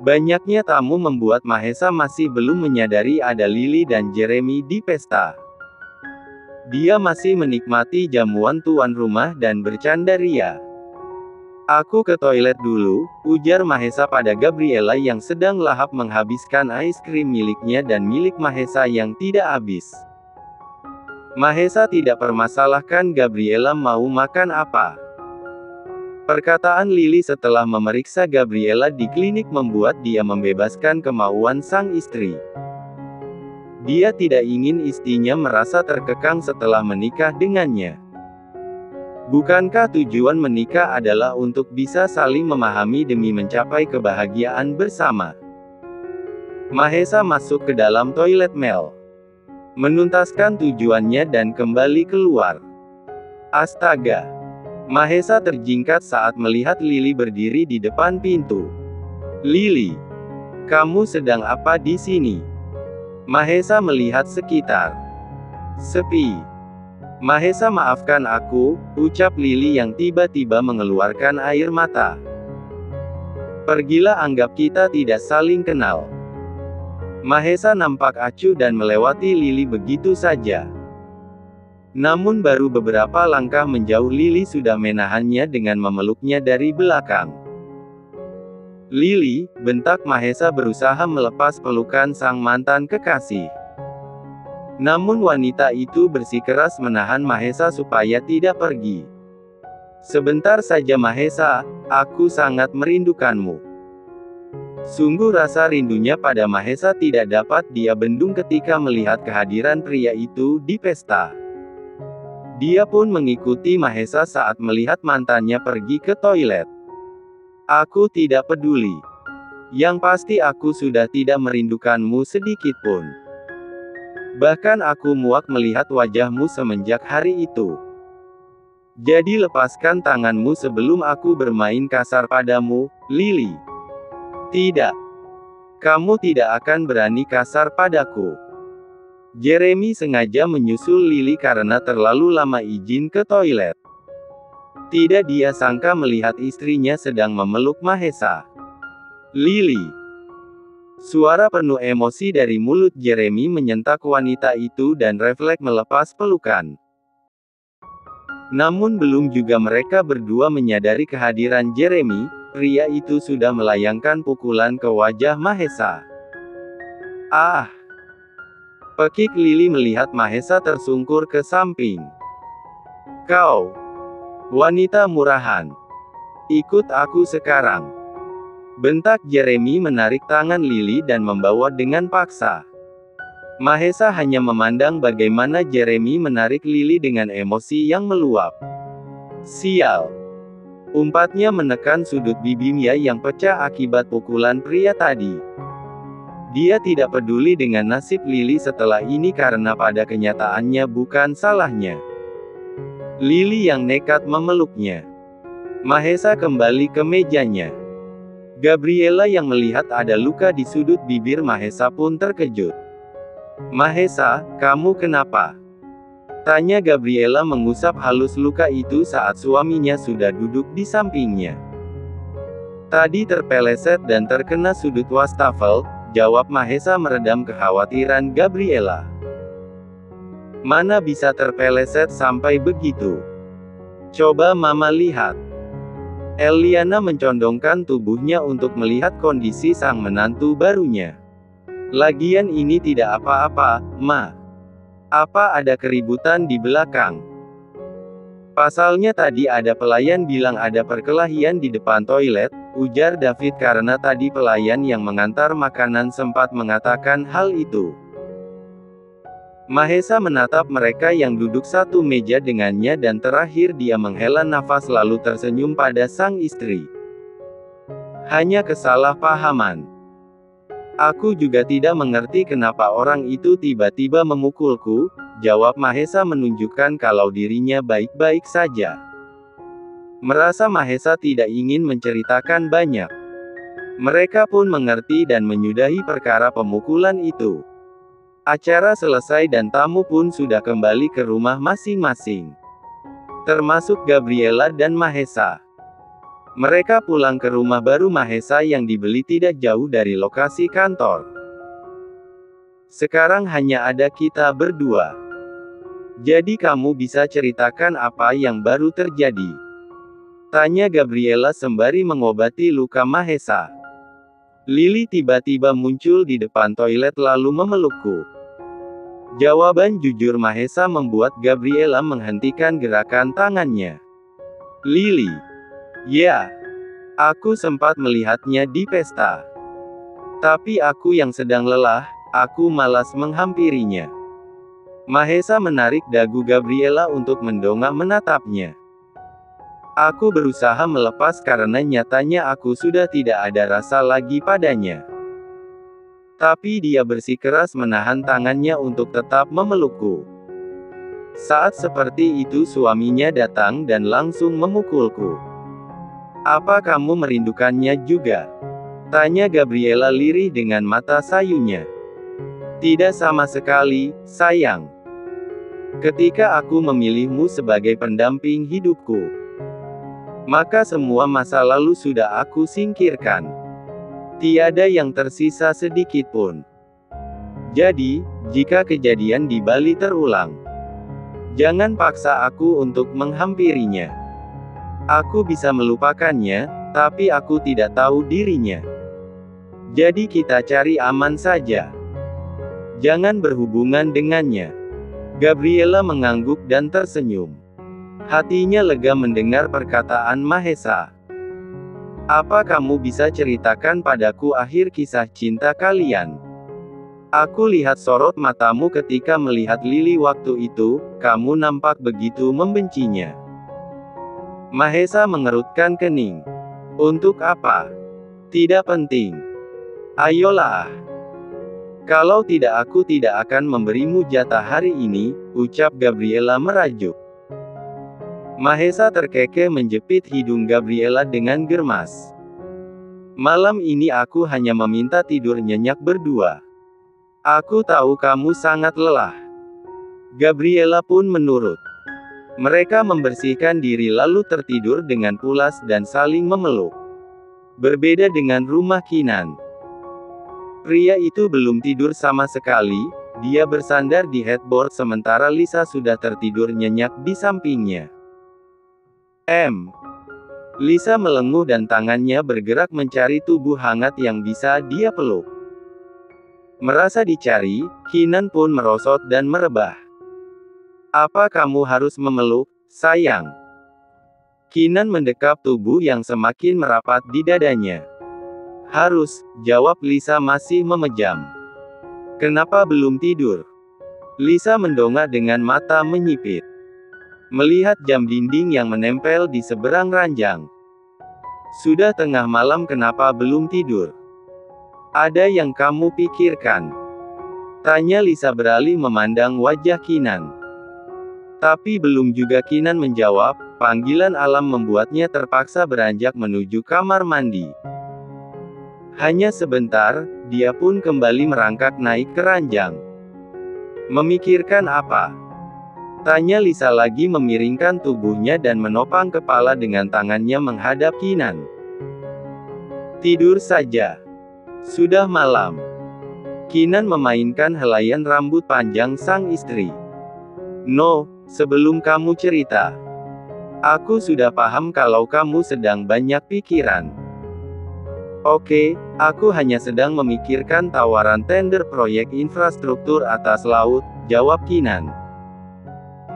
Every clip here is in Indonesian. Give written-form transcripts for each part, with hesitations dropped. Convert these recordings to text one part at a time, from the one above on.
Banyaknya tamu membuat Mahesa masih belum menyadari ada Lily dan Jeremy di pesta. Dia masih menikmati jamuan tuan rumah dan bercanda ria. "Aku ke toilet dulu," ujar Mahesa pada Gabriela yang sedang lahap menghabiskan es krim miliknya dan milik Mahesa yang tidak habis. Mahesa tidak permasalahkan Gabriela mau makan apa. Perkataan Lily setelah memeriksa Gabriela di klinik membuat dia membebaskan kemauan sang istri. Dia tidak ingin istrinya merasa terkekang setelah menikah dengannya. Bukankah tujuan menikah adalah untuk bisa saling memahami demi mencapai kebahagiaan bersama? Mahesa masuk ke dalam toilet Mel, menuntaskan tujuannya dan kembali keluar. Astaga! Mahesa terjingkat saat melihat Lily berdiri di depan pintu. "Lily, kamu sedang apa di sini?" Mahesa melihat sekitar. Sepi. "Mahesa, maafkan aku," ucap Lily yang tiba-tiba mengeluarkan air mata. "Pergilah, anggap kita tidak saling kenal." Mahesa nampak acuh dan melewati Lily begitu saja. Namun baru beberapa langkah menjauh Lily sudah menahannya dengan memeluknya dari belakang. "Lily," bentak Mahesa berusaha melepas pelukan sang mantan kekasih. Namun wanita itu bersikeras menahan Mahesa supaya tidak pergi. "Sebentar saja Mahesa, aku sangat merindukanmu." Sungguh rasa rindunya pada Mahesa tidak dapat dia bendung ketika melihat kehadiran pria itu di pesta. Dia pun mengikuti Mahesa saat melihat mantannya pergi ke toilet. "Aku tidak peduli. Yang pasti aku sudah tidak merindukanmu sedikit pun. Bahkan aku muak melihat wajahmu semenjak hari itu. Jadi lepaskan tanganmu sebelum aku bermain kasar padamu, Lily." "Tidak. Kamu tidak akan berani kasar padaku." Jeremy sengaja menyusul Lily karena terlalu lama izin ke toilet. Tidak dia sangka melihat istrinya sedang memeluk Mahesa. "Lily." Suara penuh emosi dari mulut Jeremy menyentak wanita itu dan refleks melepas pelukan. Namun belum juga mereka berdua menyadari kehadiran Jeremy, pria itu sudah melayangkan pukulan ke wajah Mahesa. "Ah!" Pekik Lily melihat Mahesa tersungkur ke samping. "Kau, wanita murahan. Ikut aku sekarang." Bentak Jeremy menarik tangan Lily dan membawa dengan paksa. Mahesa hanya memandang bagaimana Jeremy menarik Lily dengan emosi yang meluap. "Sial!" Umpatnya menekan sudut bibirnya yang pecah akibat pukulan pria tadi. Dia tidak peduli dengan nasib Lily setelah ini karena pada kenyataannya bukan salahnya. Lily yang nekat memeluknya. Mahesa kembali ke mejanya. Gabriela yang melihat ada luka di sudut bibir Mahesa pun terkejut. "Mahesa, kamu kenapa?" tanya Gabriela mengusap halus luka itu saat suaminya sudah duduk di sampingnya. "Tadi terpeleset dan terkena sudut wastafel," jawab Mahesa meredam kekhawatiran Gabriela. "Mana bisa terpeleset sampai begitu? Coba Mama lihat." Eliana mencondongkan tubuhnya untuk melihat kondisi sang menantu barunya. "Lagian ini tidak apa-apa, Ma. Apa ada keributan di belakang? Pasalnya tadi ada pelayan bilang ada perkelahian di depan toilet," ujar David karena tadi pelayan yang mengantar makanan sempat mengatakan hal itu. Mahesa menatap mereka yang duduk satu meja dengannya dan terakhir dia menghela nafas lalu tersenyum pada sang istri. "Hanya kesalahpahaman. Aku juga tidak mengerti kenapa orang itu tiba-tiba memukulku," jawab Mahesa menunjukkan kalau dirinya baik-baik saja. Merasa Mahesa tidak ingin menceritakan banyak. Mereka pun mengerti dan menyudahi perkara pemukulan itu. Acara selesai dan tamu pun sudah kembali ke rumah masing-masing. Termasuk Gabriela dan Mahesa. Mereka pulang ke rumah baru Mahesa yang dibeli tidak jauh dari lokasi kantor. Sekarang hanya ada kita berdua. Jadi kamu bisa ceritakan apa yang baru terjadi? Tanya Gabriela sembari mengobati luka Mahesa. Lily tiba-tiba muncul di depan toilet lalu memelukku. Jawaban jujur Mahesa membuat Gabriela menghentikan gerakan tangannya. Lily. Ya. Aku sempat melihatnya di pesta. Tapi aku yang sedang lelah, aku malas menghampirinya. Mahesa menarik dagu Gabriela untuk mendongak menatapnya. Aku berusaha melepas karena nyatanya aku sudah tidak ada rasa lagi padanya. Tapi dia bersikeras menahan tangannya untuk tetap memelukku. Saat seperti itu suaminya datang dan langsung memukulku. Apa kamu merindukannya juga? Tanya Gabriela lirih dengan mata sayunya. Tidak sama sekali, sayang. Ketika aku memilihmu sebagai pendamping hidupku, maka semua masa lalu sudah aku singkirkan. Tiada yang tersisa sedikit pun. Jadi, jika kejadian di Bali terulang, jangan paksa aku untuk menghampirinya. Aku bisa melupakannya, tapi aku tidak tahu dirinya. Jadi kita cari aman saja. Jangan berhubungan dengannya. Gabriela mengangguk dan tersenyum. Hatinya lega mendengar perkataan Mahesa. Apa kamu bisa ceritakan padaku akhir kisah cinta kalian? Aku lihat sorot matamu ketika melihat Lily waktu itu, kamu nampak begitu membencinya. Mahesa mengerutkan kening. Untuk apa? Tidak penting. Ayolah. Kalau tidak aku tidak akan memberimu jatah hari ini, ucap Gabriela merajuk. Mahesa terkekeh menjepit hidung Gabriela dengan germas. Malam ini aku hanya meminta tidur nyenyak berdua. Aku tahu kamu sangat lelah. Gabriela pun menurut. Mereka membersihkan diri lalu tertidur dengan pulas dan saling memeluk. Berbeda dengan rumah Kinan. Pria itu belum tidur sama sekali, dia bersandar di headboard sementara Lisa sudah tertidur nyenyak di sampingnya. Lisa melenguh dan tangannya bergerak mencari tubuh hangat yang bisa dia peluk. Merasa dicari, Kinan pun merosot dan merebah. Apa kamu harus memeluk, sayang? Kinan mendekap tubuh yang semakin merapat di dadanya. Harus, jawab Lisa masih memejam. Kenapa belum tidur? Lisa mendongak dengan mata menyipit. Melihat jam dinding yang menempel di seberang ranjang. Sudah tengah malam kenapa belum tidur? Ada yang kamu pikirkan? Tanya Lisa beralih memandang wajah Kinan. Tapi belum juga Kinan menjawab, panggilan alam membuatnya terpaksa beranjak menuju kamar mandi. Hanya sebentar, dia pun kembali merangkak naik ke ranjang. Memikirkan apa? Tanya Lisa lagi memiringkan tubuhnya dan menopang kepala dengan tangannya menghadap Kinan. Tidur saja. Sudah malam. Kinan memainkan helaian rambut panjang sang istri. No, sebelum kamu cerita. Aku sudah paham kalau kamu sedang banyak pikiran. Oke, aku hanya sedang memikirkan tawaran tender proyek infrastruktur atas laut, jawab Kinan.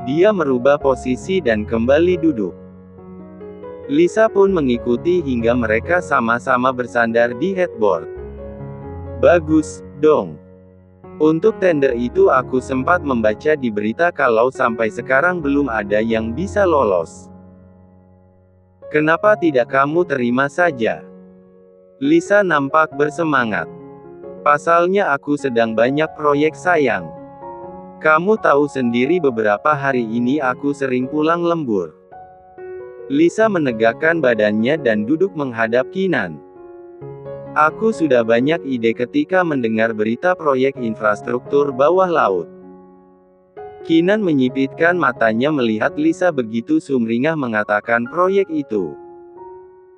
Dia merubah posisi dan kembali duduk. Lisa pun mengikuti hingga mereka sama-sama bersandar di headboard. Bagus, dong. Untuk tender itu aku sempat membaca di berita kalau sampai sekarang belum ada yang bisa lolos. Kenapa tidak kamu terima saja? Lisa nampak bersemangat. Pasalnya aku sedang banyak proyek sayang. Kamu tahu sendiri beberapa hari ini aku sering pulang lembur. Lisa menegakkan badannya dan duduk menghadap Kinan. Aku sudah banyak ide ketika mendengar berita proyek infrastruktur bawah laut. Kinan menyipitkan matanya melihat Lisa begitu sumringah mengatakan proyek itu.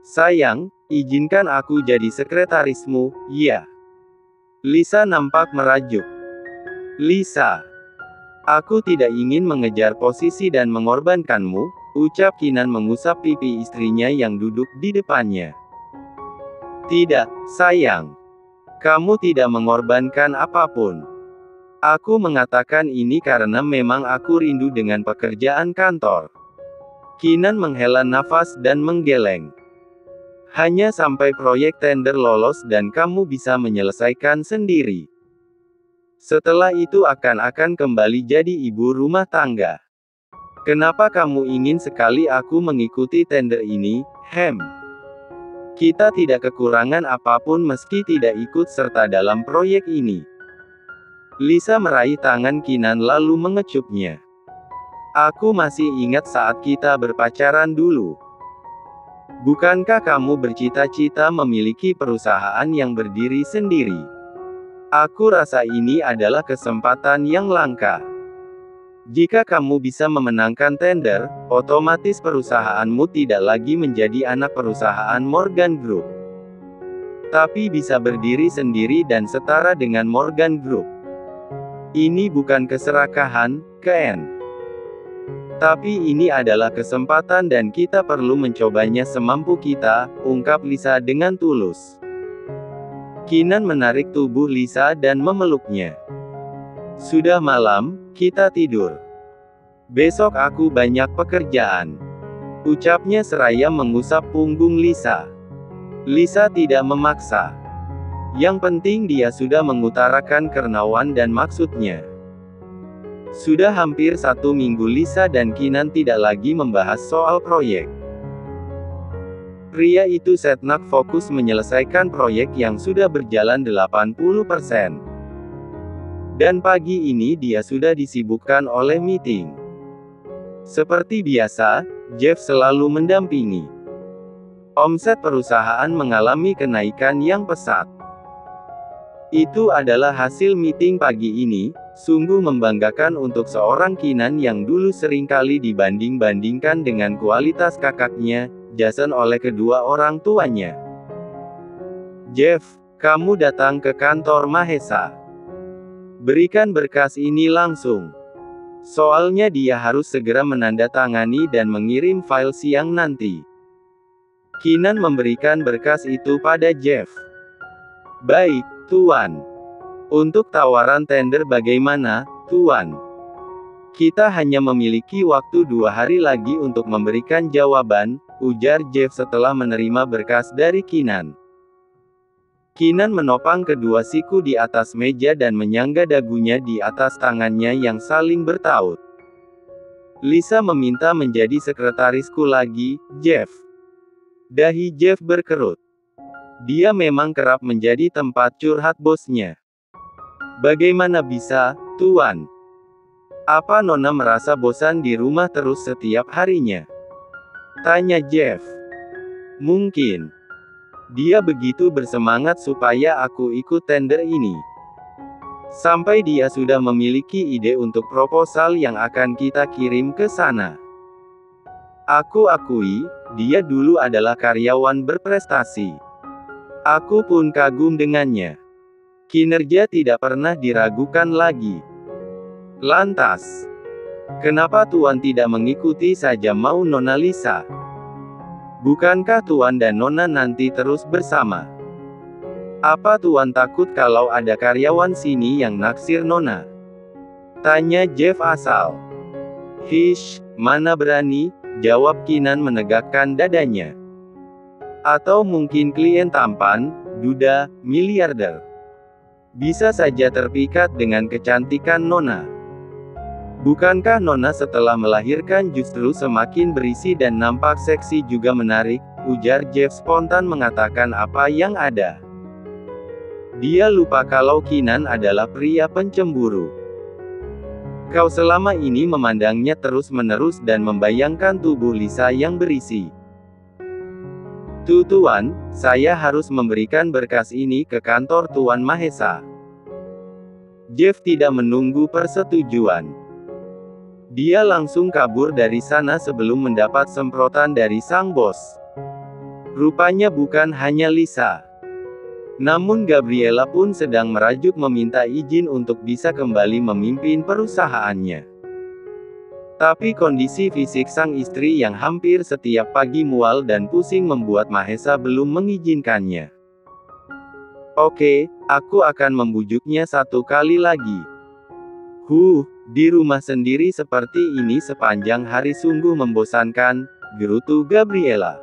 Sayang, izinkan aku jadi sekretarismu, ya. Lisa nampak merajuk. Lisa, aku tidak ingin mengejar posisi dan mengorbankanmu, ucap Kinan mengusap pipi istrinya yang duduk di depannya. Tidak, sayang. Kamu tidak mengorbankan apapun. Aku mengatakan ini karena memang aku rindu dengan pekerjaan kantor. Kinan menghela nafas dan menggeleng. Hanya sampai proyek tender lolos dan kamu bisa menyelesaikan sendiri. Setelah itu akan kembali jadi ibu rumah tangga. Kenapa kamu ingin sekali aku mengikuti tender ini, Hem? Kita tidak kekurangan apapun meski tidak ikut serta dalam proyek ini. Lisa meraih tangan Kinan lalu mengecupnya. Aku masih ingat saat kita berpacaran dulu. Bukankah kamu bercita-cita memiliki perusahaan yang berdiri sendiri? Aku rasa ini adalah kesempatan yang langka. Jika kamu bisa memenangkan tender, otomatis perusahaanmu tidak lagi menjadi anak perusahaan Morgan Group. Tapi bisa berdiri sendiri dan setara dengan Morgan Group. Ini bukan keserakahan, Ken. Tapi ini adalah kesempatan dan kita perlu mencobanya semampu kita, ungkap Lisa dengan tulus. Kinan menarik tubuh Lisa dan memeluknya. Sudah malam, kita tidur. Besok aku banyak pekerjaan. Ucapnya seraya mengusap punggung Lisa. Lisa tidak memaksa. Yang penting dia sudah mengutarakan kerenawan dan maksudnya. Sudah hampir 1 minggu Lisa dan Kinan tidak lagi membahas soal proyek. Pria itu setnak fokus menyelesaikan proyek yang sudah berjalan 80%. Dan pagi ini dia sudah disibukkan oleh meeting. Seperti biasa, Jeff selalu mendampingi. Omset perusahaan mengalami kenaikan yang pesat. Itu adalah hasil meeting pagi ini, sungguh membanggakan untuk seorang Kinan yang dulu seringkali dibanding-bandingkan dengan kualitas kakaknya, Jason oleh kedua orang tuanya. Jeff, kamu datang ke kantor Mahesa. Berikan berkas ini langsung. Soalnya dia harus segera menandatangani dan mengirim file siang nanti. Kinan memberikan berkas itu pada Jeff. Baik, Tuan. Untuk tawaran tender bagaimana, Tuan? Kita hanya memiliki waktu 2 hari lagi untuk memberikan jawaban, ujar Jeff setelah menerima berkas dari Kinan. Kinan menopang kedua siku di atas meja dan menyangga dagunya di atas tangannya yang saling bertaut. Lisa meminta menjadi sekretarisku lagi, Jeff. Dahi Jeff berkerut. Dia memang kerap menjadi tempat curhat bosnya. Bagaimana bisa, Tuan? Apa Nona merasa bosan di rumah terus setiap harinya? Tanya Jeff. Mungkin. Dia begitu bersemangat supaya aku ikut tender ini. Sampai dia sudah memiliki ide untuk proposal yang akan kita kirim ke sana. Aku akui, dia dulu adalah karyawan berprestasi. Aku pun kagum dengannya. Kinerja tidak pernah diragukan lagi. Lantas, kenapa Tuan tidak mengikuti saja mau Nona Lisa? Bukankah Tuan dan Nona nanti terus bersama? Apa Tuan takut kalau ada karyawan sini yang naksir Nona? Tanya Jeff asal. Hish, mana berani, jawab Kinan menegakkan dadanya. Atau mungkin klien tampan, duda, miliarder. Bisa saja terpikat dengan kecantikan Nona. Bukankah Nona setelah melahirkan justru semakin berisi dan nampak seksi juga menarik, ujar Jeff spontan mengatakan apa yang ada. Dia lupa kalau Kinan adalah pria pencemburu. Kau selama ini memandangnya terus-menerus dan membayangkan tubuh Lisa yang berisi. Tuan, saya harus memberikan berkas ini ke kantor Tuan Mahesa. Jeff tidak menunggu persetujuan. Dia langsung kabur dari sana sebelum mendapat semprotan dari sang bos. Rupanya bukan hanya Lisa. Namun Gabriela pun sedang merajuk meminta izin untuk bisa kembali memimpin perusahaannya. Tapi kondisi fisik sang istri yang hampir setiap pagi mual dan pusing membuat Mahesa belum mengizinkannya. Oke, aku akan membujuknya satu kali lagi. Di rumah sendiri seperti ini sepanjang hari sungguh membosankan, gerutu Gabriela.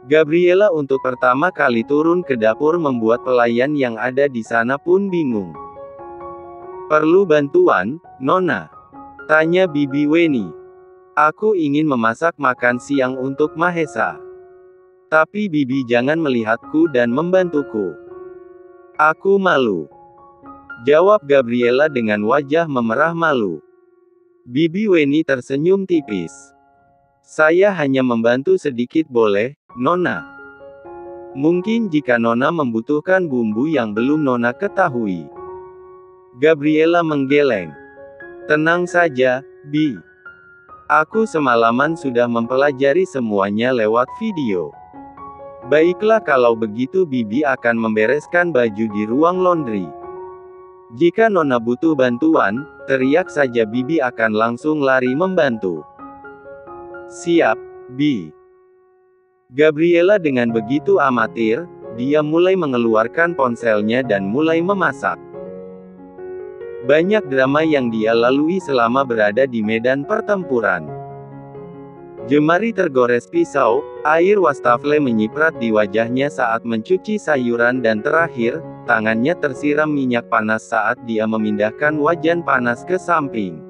Gabriela untuk pertama kali turun ke dapur membuat pelayan yang ada di sana pun bingung. Perlu bantuan, Nona? Tanya Bibi Weni. Aku ingin memasak makan siang untuk Mahesa. Tapi Bibi jangan melihatku dan membantuku. Aku malu. Jawab Gabriela dengan wajah memerah malu. Bibi Weni tersenyum tipis. Saya hanya membantu sedikit boleh, Nona? Mungkin jika Nona membutuhkan bumbu yang belum Nona ketahui. Gabriela menggeleng. Tenang saja, Bi. Aku semalaman sudah mempelajari semuanya lewat video. Baiklah kalau begitu Bibi akan membereskan baju di ruang laundry. Jika Nona butuh bantuan, teriak saja Bibi akan langsung lari membantu. Siap, Bi. Gabriela dengan begitu amatir, dia mulai mengeluarkan ponselnya dan mulai memasak. Banyak drama yang dia lalui selama berada di medan pertempuran. Jemari tergores pisau, air wastafel menyiprat di wajahnya saat mencuci sayuran dan terakhir, tangannya tersiram minyak panas saat dia memindahkan wajan panas ke samping.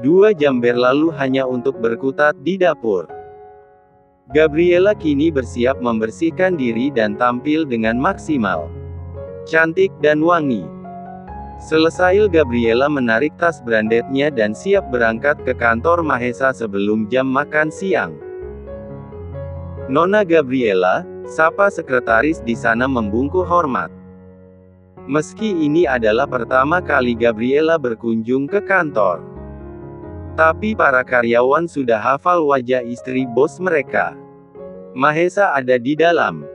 2 jam berlalu hanya untuk berkutat di dapur. Gabriela kini bersiap membersihkan diri dan tampil dengan maksimal. Cantik dan wangi. Selesai Gabriela menarik tas brandednya dan siap berangkat ke kantor Mahesa sebelum jam makan siang. Nona Gabriela, sapa sekretaris di sana membungkuk hormat. Meski ini adalah pertama kali Gabriela berkunjung ke kantor. Tapi para karyawan sudah hafal wajah istri bos mereka. Mahesa ada di dalam.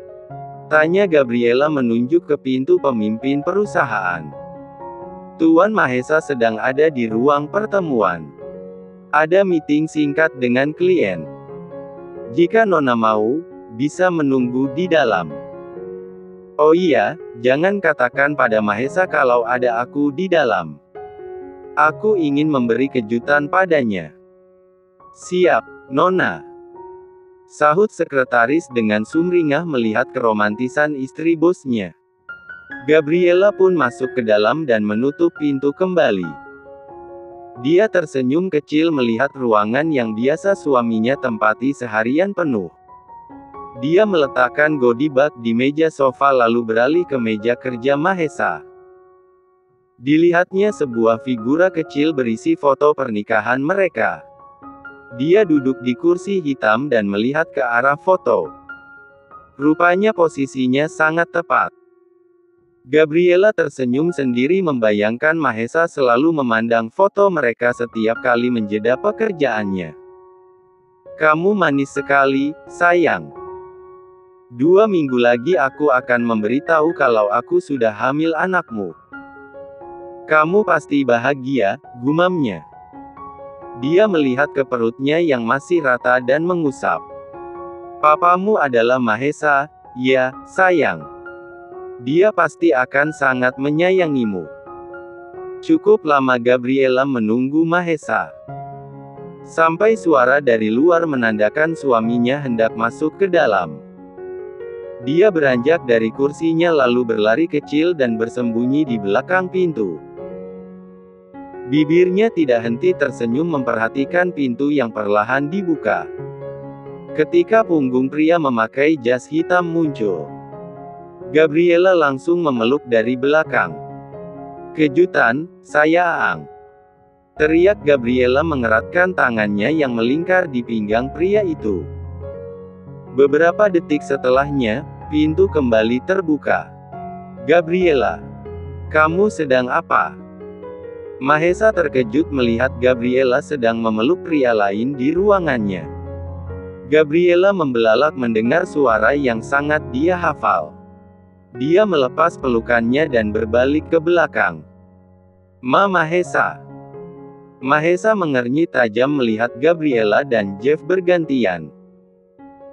Tanya Gabriela menunjuk ke pintu pemimpin perusahaan. Tuan Mahesa sedang ada di ruang pertemuan. Ada meeting singkat dengan klien. Jika Nona mau, bisa menunggu di dalam. Oh iya, jangan katakan pada Mahesa kalau ada aku di dalam. Aku ingin memberi kejutan padanya. Siap, Nona. Sahut sekretaris dengan sumringah melihat keromantisan istri bosnya. Gabriela pun masuk ke dalam dan menutup pintu kembali. Dia tersenyum kecil melihat ruangan yang biasa suaminya tempati seharian penuh. Dia meletakkan goodie bag di meja sofa lalu beralih ke meja kerja Mahesa. Dilihatnya sebuah figura kecil berisi foto pernikahan mereka. Dia duduk di kursi hitam dan melihat ke arah foto. Rupanya posisinya sangat tepat. Gabriela tersenyum sendiri membayangkan Mahesa selalu memandang foto mereka setiap kali menjeda pekerjaannya. Kamu manis sekali, sayang. 2 minggu lagi aku akan memberitahu kalau aku sudah hamil anakmu. Kamu pasti bahagia, gumamnya. Dia melihat ke perutnya yang masih rata dan mengusap. Papamu adalah Mahesa, ya, sayang. Dia pasti akan sangat menyayangimu. Cukup lama Gabriela menunggu Mahesa. Sampai suara dari luar menandakan suaminya hendak masuk ke dalam. Dia beranjak dari kursinya lalu berlari kecil dan bersembunyi di belakang pintu. Bibirnya tidak henti tersenyum memperhatikan pintu yang perlahan dibuka. Ketika punggung pria memakai jas hitam muncul, Gabriela langsung memeluk dari belakang. Kejutan, saya Aang. Teriak Gabriela mengeratkan tangannya yang melingkar di pinggang pria itu. Beberapa detik setelahnya, pintu kembali terbuka. Gabriela, kamu sedang apa? Mahesa terkejut melihat Gabriela sedang memeluk pria lain di ruangannya. Gabriela membelalak mendengar suara yang sangat dia hafal. Dia melepas pelukannya dan berbalik ke belakang. Mahesa. Mahesa mengernyit tajam melihat Gabriela dan Jeff bergantian.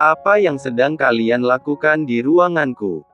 Apa yang sedang kalian lakukan di ruanganku?